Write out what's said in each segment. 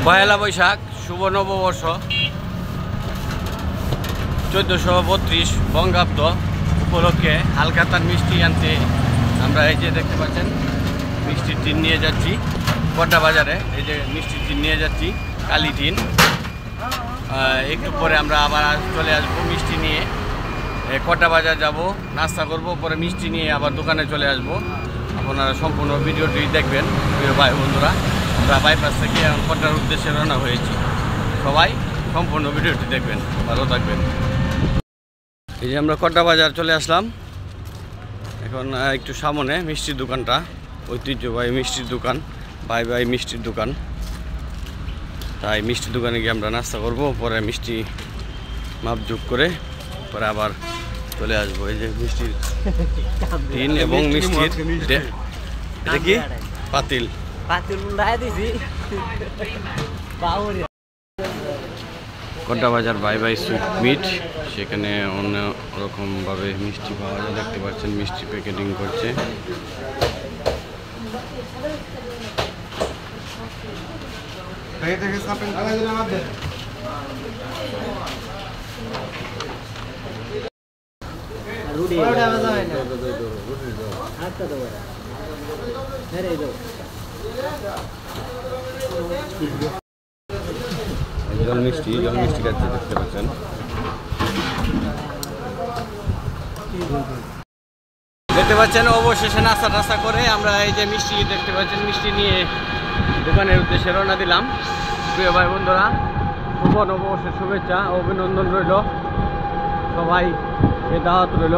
পয়লা বৈশাখ শুভ নববর্ষ 1432 বঙ্গাব্দ উপলক্ষে হালখাতার মিষ্টি আনতে আমরা এই যে দেখতে পাচ্ছেন মিষ্টির টিন নিয়ে যাচ্ছি কটা বাজারে। এই যে মিষ্টির টিন নিয়ে যাচ্ছি কালী টিন। একটু পরে আমরা আবার চলে আসবো মিষ্টি নিয়ে। কটা বাজার যাব, নাস্তা করব, পরে মিষ্টি নিয়ে আবার দোকানে চলে আসব। আপনারা সম্পূর্ণ ভিডিওটি দেখবেন প্রিয় ভাই বন্ধুরা। আমরা বাইপাস থেকে এখন কটার উদ্দেশ্যে রওনা হয়েছি। সবাই সম্পূর্ণ ভিডিওটি দেখবেন, ভালো থাকবেন। এই যে আমরা কটা বাজার চলে আসলাম। এখন একটু সামনে মিষ্টির দোকানটা, ঐতিহ্যবাহী মিষ্টির দোকান, ভাই ভাই মিষ্টির দোকান। তাই মিষ্টির দোকানে গিয়ে আমরা নাস্তা করব, পরে মিষ্টি মাপযোগ করে পরে আবার চলে আসবো। এই যে মিষ্টির টিন এবং মিষ্টির এটা কি পাতিল কটা বাজার বাই বাই সুইট মিট। সেখানে অন্য রকমভাবে মিষ্টি পাওয়া যায়, দেখতে পাচ্ছেন মিষ্টি প্যাকেটিং করছে। জল মিষ্টি খাচ্ছে, দেখতে পাচ্ছেন। অবশেষে নাস্তা করে আমরা এই যে মিষ্টি দেখতে পাচ্ছেন, মিষ্টি নিয়ে দোকানের উদ্দেশ্যে রওনা দিলাম। প্রিয় ভাই বন্ধুরা, শুভ নববর্ষের শুভেচ্ছা, অভিনন্দন রইল, সবাই দাওয়াত রইল।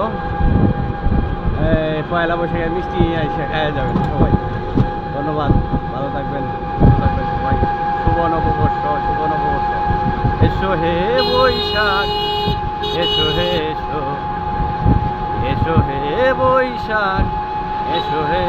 পয়লা বৈশাখে মিষ্টি এসে খাওয়া যাবেন সবাই। ধন্যবাদ, ভালো থাকবেন, সবাই। শুভ নববর্ষ, শুভ নববর্ষ। এসো হে বৈশাখ, এসো হে এসো, এসো হে বৈশাখ, এসো হে